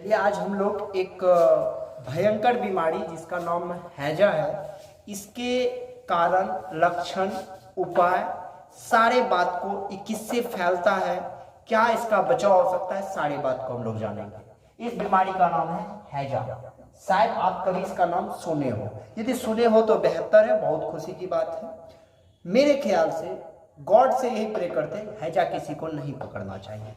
चलिए आज हम लोग एक भयंकर बीमारी जिसका नाम हैजा है, इसके कारण, लक्षण, उपाय, सारे बात को ये किससे फैलता है, क्या इसका बचाव हो सकता है, सारे बात को हम लोग जानेंगे। इस बीमारी का नाम है हैजा। शायद आप कभी इसका नाम सुने हो, यदि सुने हो तो बेहतर है, बहुत खुशी की बात है। मेरे ख्याल से गॉड से यही प्रे करते हैं हैजा किसी को नहीं पकड़ना चाहिए।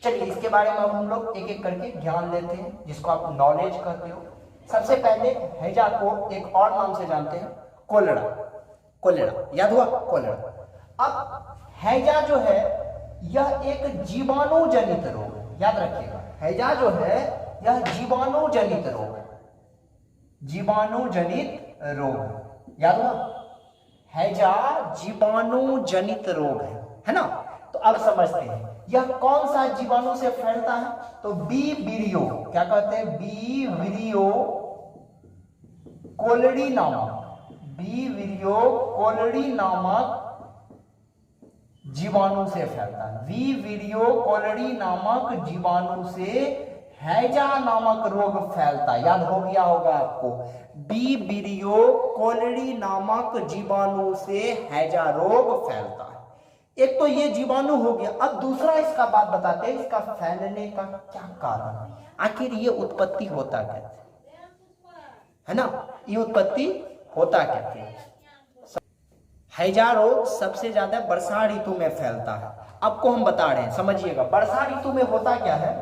चलिए इसके बारे में हम लोग एक एक करके ज्ञान लेते हैं, जिसको आप नॉलेज कहते हो। सबसे पहले हैजा को एक और नाम से जानते हैं, कोलेरा। कोलेरा याद हुआ, कोलेरा। अब हैजा जो है यह एक जीवाणु जनित रोग है, याद रखिएगा। हैजा जो है यह जीवाणु जनित रोग है, जीवाणु जनित रोग है, याद हुआ। हैजा जीवाणु जनित रोग है ना। तो अब समझते हैं यह कौन सा जीवाणु से फैलता है। तो बी विरियो, क्या कहते हैं, बी विरियो कोलेरी नामक, बी विरियो कोलेरी नामक जीवाणु से फैलता है। बी विरियो कोलेरी नामक जीवाणु से हैजा नामक रोग फैलता है, याद हो गया होगा आपको। बी विरियो कोलेरी नामक जीवाणु से हैजा रोग फैलता है। एक तो ये जीवाणु हो गया। अब दूसरा इसका बात बताते हैं, इसका फैलने का क्या कारण है, आखिर ये उत्पत्ति होता कैसे है ना, ये उत्पत्ति होता कैसे। हैजा रोग सबसे ज्यादा वर्षा ऋतु में फैलता है। आपको हम बता रहे हैं, समझिएगा। वर्षा ऋतु में होता क्या है,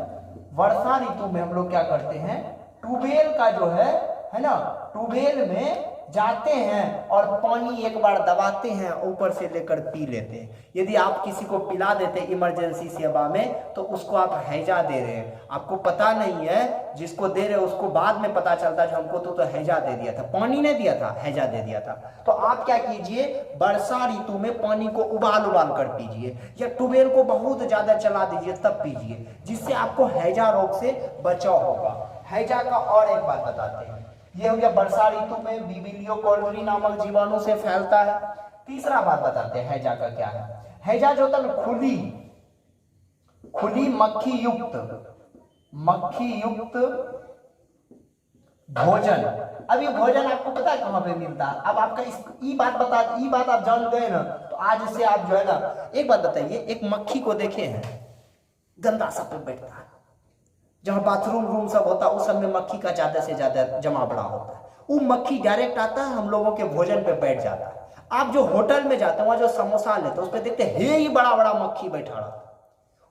वर्षा ऋतु में हम लोग क्या करते हैं, ट्यूबवेल का जो है ना, ट्यूबवेल में जाते हैं और पानी एक बार दबाते हैं, ऊपर से लेकर पी लेते हैं। यदि आप किसी को पिला देते इमरजेंसी सेवा में, तो उसको आप हैजा दे रहे हैं, आपको पता नहीं है, जिसको दे रहे उसको बाद में पता चलता है हमको तो हैजा दे दिया था, पानी नहीं दिया था, हैजा दे दिया था। तो आप क्या कीजिए, वर्षा ऋतु में पानी को उबाल कर पीजिए, या ट्यूबवेल को बहुत ज्यादा चला दीजिए तब पीजिए, जिससे आपको हैजा रोग से बचाव होगा। हैजा का और एक बात बताते हैं, ये हो गया वर्षा ऋतु में बिबिलियो कोलेरी नामक जीवाणु से फैलता है। तीसरा बात बताते हैं हैजा का क्या है। हैजा जो होता है खुली मक्खी युक्त भोजन। अब ये भोजन आपको पता है कहां पे मिलता है। अब आपका ये बात आप जान गए ना, तो आज से आप जो है ना, एक बात बताइए, एक मक्खी को देखे हैं, गंदा सा पे बैठता है, जहां बाथरूम रूम सब होता है, उस सब में मक्खी का ज्यादा से ज्यादा जमा बड़ा होता है। वो मक्खी डायरेक्ट आता है, हम लोगों के भोजन पे बैठ जाता है। आप जो होटल में जाते हैं, वहां जो समोसा लेते हैं, उस पर देखते हैं ही बड़ा बड़ा मक्खी बैठा रहता है।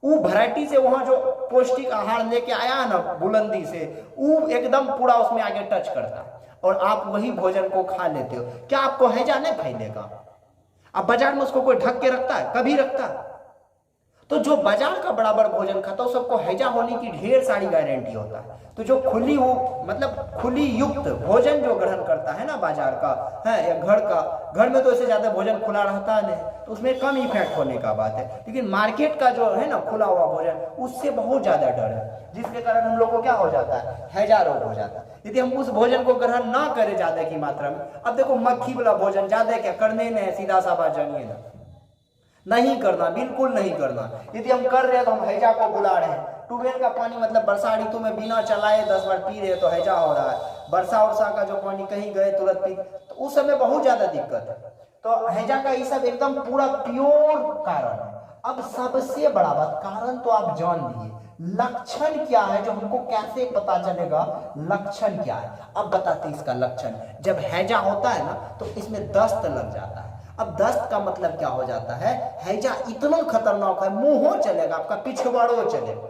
वो वैरायटी से वहां जो पौष्टिक आहार लेके आया है ना बुलंदी से, वो एकदम पूरा उसमें आगे टच करता है, और आप वही भोजन को खा लेते हो। क्या आपको हैजा नहीं फैलेगा? अब बाजार में उसको कोई ढक के रखता है, कभी रखता है? तो जो बाजार का बराबर भोजन खाता है, सबको हैजा होने की ढेर सारी गारंटी होता है। तो जो खुली युक्त भोजन जो ग्रहण करता है ना बाजार का है या घर में तो इससे ज्यादा भोजन खुला रहता है नहीं, तो उसमें कम इफेक्ट होने का बात है। लेकिन मार्केट का जो है ना खुला हुआ भोजन, उससे बहुत ज्यादा डर है, जिसके कारण हम लोग को क्या हो जाता है, हैजा रोग हो जाता है, यदि हम उस भोजन को ग्रहण ना करें ज्यादा की मात्रा में। अब देखो मक्खी वाला भोजन ज्यादा क्या करने में, सीधा सा बात जानिए ना, नहीं करना, बिल्कुल नहीं करना। यदि हम कर रहे हैं तो हम हैजा को बुला रहे हैं। ट्यूबवेल का पानी मतलब वर्षा ऋतु में बिना चलाए 10 बार पी रहे तो हैजा हो रहा है। वर्षा का जो पानी कहीं गए तुरंत पी, तो उस समय बहुत ज्यादा दिक्कत है। तो हैजा का ये सब एकदम पूरा प्योर कारण है। अब सबसे बड़ा बात, कारण तो आप जान लिए, लक्षण क्या है, जो हमको कैसे पता चलेगा लक्षण क्या है। अब बताते इसका लक्षण। जब हैजा होता है ना, तो इसमें दस्त लग जाता है। अब दस्त का मतलब क्या हो जाता है, हैजा इतना खतरनाक है, मुंह चलेगा आपका, पिछवाड़ो चलेगा,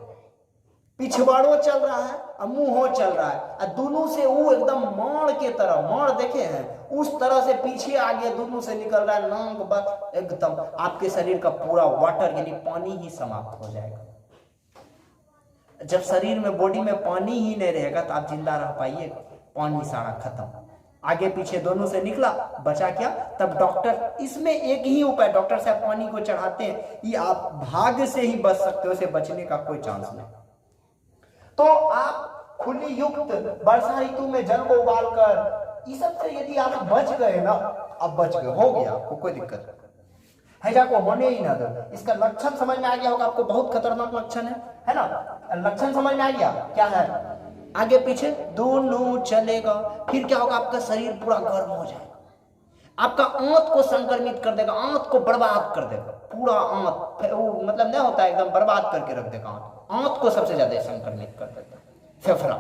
पिछवाड़ो चल रहा है और मुंह चल रहा है, और दोनों से वो एकदम माड़ के तरह, माड़ देखे हैं उस तरह से पीछे आगे दोनों से निकल रहा है, नाक बस एकदम आपके शरीर का पूरा वाटर यानी पानी ही समाप्त हो जाएगा। जब शरीर में बॉडी में पानी ही नहीं रहेगा तो आप जिंदा रह पाइएगा, पानी सारा खत्म, आगे पीछे दोनों से निकला, बचा क्या? तब डॉक्टर, इसमें एक ही उपाय, डॉक्टर साहब पानी को चढ़ाते हैं, ये आप भाग्य से ही बच सकते हो, इसे बचने का कोई चांस नहीं। तो आप खुली युक्त वर्षा ऋतु में जल को उबाल कर, इस सब से यदि आप बच गए ना, अब बच गए, हो गया, आपको कोई दिक्कत नहीं। हैजा को होने ही ना दो। इसका लक्षण समझ में आ गया होगा आपको, बहुत खतरनाक लक्षण है ना। लक्षण समझ में आ गया क्या है, आगे पीछे दोनों चलेगा। फिर क्या होगा, आपका शरीर पूरा गर्म हो जाएगा, आपका आंत को संक्रमित कर देगा, आंत को बर्बाद कर देगा, पूरा आंत वो मतलब नहीं होता है एकदम बर्बाद करके रख देगा। आंत को सबसे ज्यादा संक्रमित कर देता है, फेफड़ा,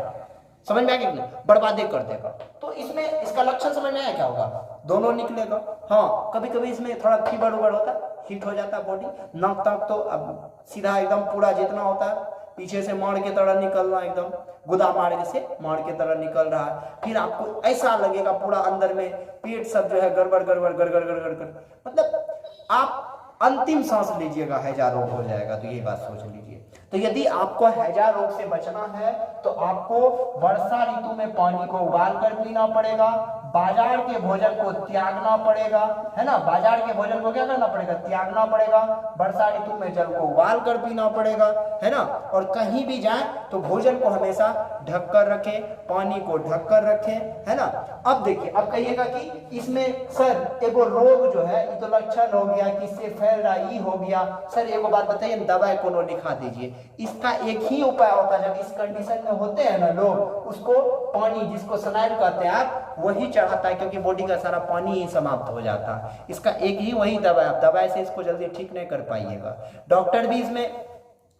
समझ में आ गया, बर्बादी कर देगा। तो इसमें इसका लक्षण समझ में आया क्या होगा, दोनों निकलेगा। हाँ, कभी कभी इसमें थोड़ा फीवर उबर होता है, हीट हो जाता है बॉडी, नाक तक तो अब सीधा एकदम पूरा जितना होता है पीछे से मार के तरह निकलना, एकदम गुदा मार्ग से मार के तरह निकल रहा है। फिर आपको ऐसा लगेगा पूरा अंदर में पेट सब जो है गड़बड़ गड़बड़ गड़गड़ गड़गड़ कर, मतलब आप अंतिम सांस लीजिएगा, हैजा रोग हो जाएगा। तो ये बात सोच लीजिए। तो यदि आपको हैजा रोग से बचना है तो आपको वर्षा ऋतु में पानी को उबाल कर पीना पड़ेगा, बाजार के भोजन को त्यागना पड़ेगा, है ना। बाजार के भोजन को क्या करना पड़ेगा, त्यागना पड़ेगा। वर्षा ऋतु में जल को उबाल कर पीना पड़ेगा, है ना। और कहीं भी जाए तो भोजन को हमेशा ढक कर रखें, पानी को ढक कर रखें, है ना। अब देखिए, अब कहिएगा कि इसमें सर एगो रोग जो है ये तो लक्षण हो गया कि इससे फैल रहा, ये हो गया। सर एगो बात बताइए, दवाई कोनो लिखा दीजिए। इसका एक ही उपाय होता है, जब इस कंडीशन में होते हैं ना लोग, उसको पानी, जिसको सलाइन कहते हैं आप, वही चढ़ाता है, क्योंकि बॉडी का सारा पानी ही समाप्त हो जाता है। इसका एक ही वही दवा है, दवाई से इसको जल्दी ठीक नहीं कर पाइएगा। डॉक्टर भी इसमें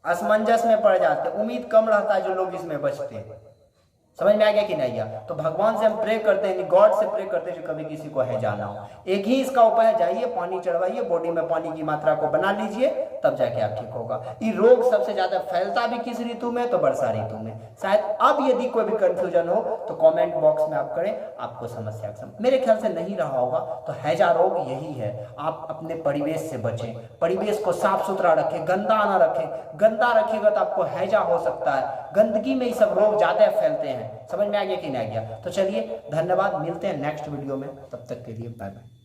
असमंजस में पड़ जाते हैं, उम्मीद कम रहता है जो लोग इसमें बचते हैं। समझ में आ गया कि नहीं गया। तो भगवान से हम प्रे करते हैं, गॉड से प्रे करते हैं जो कभी किसी को है जाना हो। एक ही इसका उपाय है, जाइए पानी चढ़वाइए, बॉडी में पानी की मात्रा को बना लीजिए, तब जाके आप ठीक होगा। ये रोग सबसे ज्यादा फैलता भी किस ऋतु में, तो वर्षा ऋतु में। शायद अब यदि कोई भी कंफ्यूजन हो तो कमेंट बॉक्स में आप करें, आपको समस्या मेरे ख्याल से नहीं रहा होगा। तो हैजा रोग यही है, आप अपने परिवेश से बचें, परिवेश को साफ सुथरा रखें, गंदा ना रखें। गंदा रखिएगा तो आपको हैजा हो सकता है, गंदगी में ये सब रोग ज्यादा फैलते हैं। समझ में आ गया कि नहीं आ गया। तो चलिए धन्यवाद, मिलते हैं नेक्स्ट वीडियो में, तब तक के लिए बाय बाय।